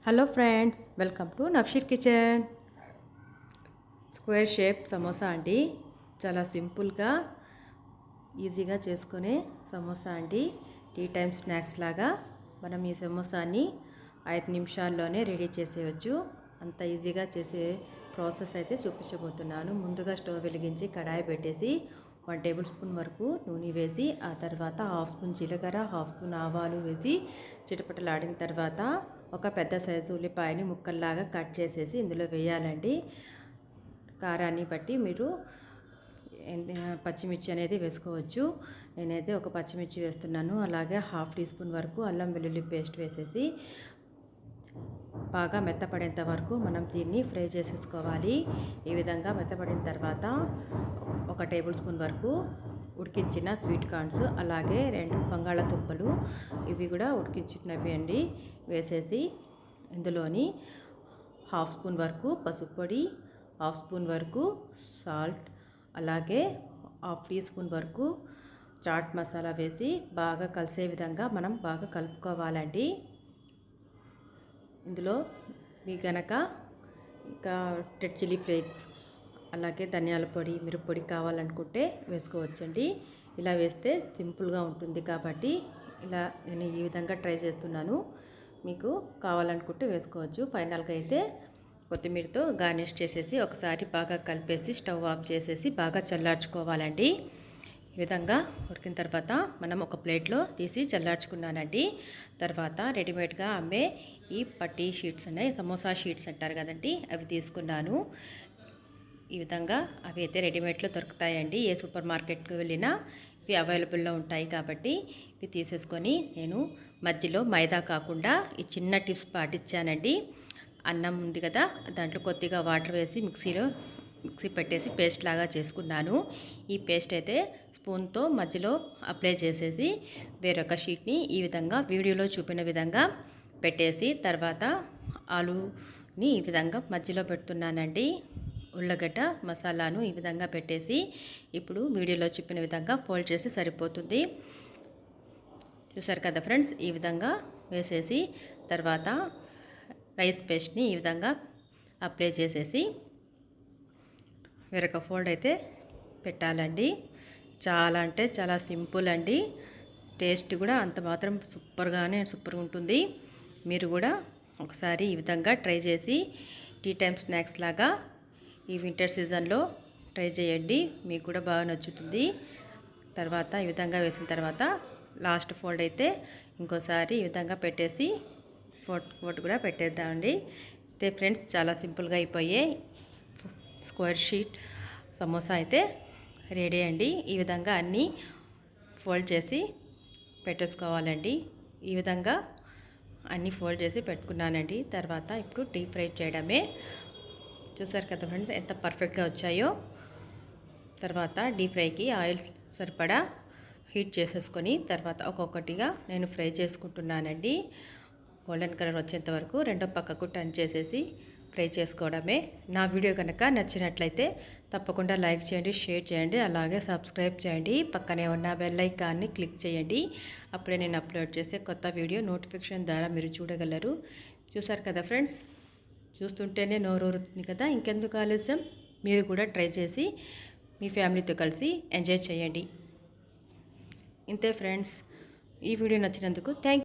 Hello friends, welcome to Nafsheer kitchen. Square shape samosa అండి. చాలా సింపుల్గా ఈజీగా చేసుకునే సమోసా అండి. టీ టైమ్ స్నాక్స్ లాగా మనం ఈ సమోసాని 5 నిమిషాల్లోనే రెడీ చేసేయచ్చు. అంత ఈజీగా చేసే ప్రాసెస్ అయితే చూపించబోతున్నాను. ముందుగా స్టవ్ వెలిగించి కడాయి పెట్టేసి 1 టేబుల్ స్పూన్ వరకు నూనె వేసి, ఆ తర్వాత హాఫ్ స్పూన్ జీలకర్ర, హాఫ్ స్పూన్ ఆవాలు వేసి చిటపటలాడిన తర్వాత ఒక పెద్ద సైజు ఉల్లిపాయని ముక్కల్లాగా కట్ చేసేసి ఇందులో వేయాలండి. కారాన్ని బట్టి మీరు పచ్చిమిర్చి అనేది వేసుకోవచ్చు. నేనైతే ఒక పచ్చిమిర్చి వేస్తున్నాను. అలాగే హాఫ్ టీ స్పూన్ వరకు అల్లం వెల్లుల్లి పేస్ట్ వేసేసి బాగా మెత్తపడేంత వరకు మనం దీన్ని ఫ్రై చేసేసుకోవాలి. ఈ విధంగా మెత్తపడిన తర్వాత ఒక టేబుల్ స్పూన్ వరకు ఉడికించిన స్వీట్ కార్న్స్, అలాగే 2 బంగాళాదుంపలు, ఇవి కూడా ఉడికించినవి అండి, వేసేసి ఇందులోని హాఫ్ స్పూన్ వరకు పసుపు పొడి, హాఫ్ స్పూన్ వరకు సాల్ట్, అలాగే హాఫ్ టీ స్పూన్ వరకు చాట్ మసాలా వేసి బాగా కలిసే విధంగా మనం బాగా కలుపుకోవాలండి. ఇందులో మీ గనక ఇంకా రెడ్ చిల్లీ ఫ్లేక్స్, అలాగే ధనియాల పొడి, మిరప్పొడి కావాలనుకుంటే వేసుకోవచ్చండి. ఇలా వేస్తే సింపుల్గా ఉంటుంది కాబట్టి ఇలా నేను ఈ విధంగా ట్రై చేస్తున్నాను. మీకు కావాలనుకుంటే వేసుకోవచ్చు. ఫైనల్గా అయితే కొత్తిమీరతో గార్నిష్ చేసేసి ఒకసారి బాగా కలిపేసి స్టవ్ ఆఫ్ చేసేసి బాగా చల్లార్చుకోవాలండి. ఈ విధంగా ఉడికిన తర్వాత మనం ఒక ప్లేట్లో తీసి చల్లార్చుకున్నానండి. తర్వాత రెడీమేడ్గా అమ్మే ఈ పట్టీ షీట్స్ ఉన్నాయి, సమోసా షీట్స్ అంటారు కదండి, అవి తీసుకున్నాను. ఈ విధంగా అవి అయితే రెడీమేడ్లో దొరుకుతాయండి. ఏ సూపర్ మార్కెట్కి వెళ్ళినా ఇవి అవైలబుల్లో ఉంటాయి కాబట్టి ఇవి తీసేసుకొని నేను మధ్యలో మైదా కాకుండా ఈ చిన్న టిప్స్ పాటించానండి. అన్నం ఉంది కదా, దాంట్లో కొద్దిగా వాటర్ వేసి మిక్సీ పెట్టేసి పేస్ట్ లాగా చేసుకున్నాను. ఈ పేస్ట్ అయితే స్పూన్తో మధ్యలో అప్లై చేసేసి వేరొక షీట్ని ఈ విధంగా వీడియోలో చూపిన విధంగా పెట్టేసి తర్వాత ఆలుని ఈ విధంగా మధ్యలో పెడుతున్నానండి. ఉల్లగడ్డ మసాలాను ఈ విధంగా పెట్టేసి ఇప్పుడు వీడియోలో చూపిన విధంగా ఫోల్డ్ చేసి సరిపోతుంది. చూసారు కదా ఫ్రెండ్స్, ఈ విధంగా వేసేసి తర్వాత రైస్ పేస్ట్ని ఈ విధంగా అప్లై చేసేసి వేరొక ఫోల్డ్ అయితే పెట్టాలండి. చాలా అంటే చాలా సింపుల్ అండి. టేస్ట్ కూడా అంత మాత్రం సూపర్గా ఉంటుంది. మీరు కూడా ఒకసారి ఈ విధంగా ట్రై చేసి టీ టైమ్ స్నాక్స్ లాగా ఈ వింటర్ సీజన్లో ట్రై చేయండి. మీకు కూడా బాగా నచ్చుతుంది. తర్వాత ఈ విధంగా వేసిన తర్వాత లాస్ట్ ఫోల్డ్ అయితే ఇంకోసారి ఈ విధంగా పెట్టేసి ఫోర్ట్ కూడా పెట్టేద్దామండి. అయితే ఫ్రెండ్స్, చాలా సింపుల్గా అయిపోయే స్క్వేర్ షీట్ సమోసా అయితే రెడీ అండి. ఈ విధంగా అన్నీ ఫోల్డ్ చేసి పెట్టేసుకోవాలండి. ఈ విధంగా అన్నీ ఫోల్డ్ చేసి పెట్టుకున్నానండి. తర్వాత ఇప్పుడు డీప్ ఫ్రై చేయడమే. చూసారు కదా ఫ్రెండ్స్, ఎంత పర్ఫెక్ట్గా వచ్చాయో. తర్వాత డీప్ ఫ్రైకి ఆయిల్ సరిపడా హీట్ చేసేసుకొని తర్వాత ఒక్కొక్కటిగా నేను ఫ్రై చేసుకుంటున్నానండి. గోల్డెన్ కలర్ వచ్చేంత వరకు రెండో పక్కకు టర్న్ చేసేసి ఫ్రై చేసుకోవడమే. నా వీడియో కనుక నచ్చినట్లయితే తప్పకుండా లైక్ చేయండి, షేర్ చేయండి, అలాగే సబ్స్క్రైబ్ చేయండి. పక్కనే ఉన్న బెల్ ఐకాన్ని క్లిక్ చేయండి. అప్పుడే నేను అప్లోడ్ చేసే కొత్త వీడియో నోటిఫికేషన్ ద్వారా మీరు చూడగలరు. చూసారు కదా ఫ్రెండ్స్, చూస్తుంటేనే నోరూరుతుంది కదా. ఇంకెందుకు ఆలస్యం, మీరు కూడా ట్రై చేసి మీ ఫ్యామిలీతో కలిసి ఎంజాయ్ చేయండి. ఇంతే ఫ్రెండ్స్, ఈ వీడియో నచ్చినందుకు థ్యాంక్